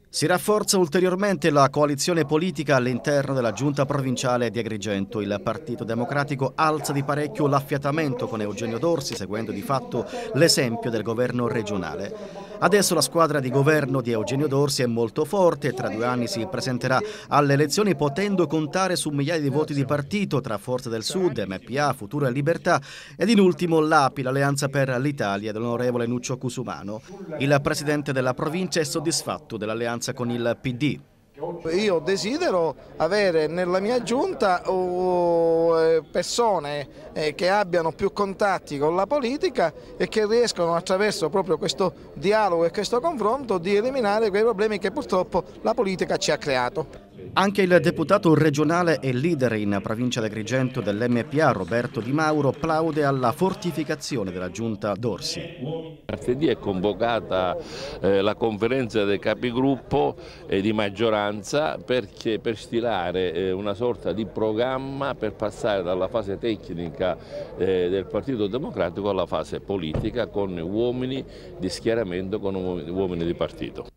Si rafforza ulteriormente la coalizione politica all'interno della giunta provinciale di Agrigento. Il Partito Democratico alza di parecchio l'affiatamento con Eugenio Dorsi, seguendo di fatto l'esempio del governo regionale. Adesso la squadra di governo di Eugenio Dorsi è molto forte, tra 2 anni si presenterà alle elezioni potendo contare su migliaia di voti di partito tra Forza del Sud, MPA, Futuro e Libertà ed in ultimo l'API, l'Alleanza per l'Italia dell'onorevole Nuccio Cusumano. Il presidente della provincia è soddisfatto dell'alleanza con il PD. Io desidero avere nella mia giunta persone che abbiano più contatti con la politica e che riescano attraverso proprio questo dialogo e questo confronto di eliminare quei problemi che purtroppo la politica ci ha creato. Anche il deputato regionale e leader in provincia di Agrigento dell'MPA, Roberto Di Mauro, plaude alla fortificazione della giunta Dorsi. Martedì è convocata la conferenza dei capigruppo di maggioranza per stilare una sorta di programma per passare dalla fase tecnica del Partito Democratico alla fase politica con uomini di schieramento, con uomini di partito.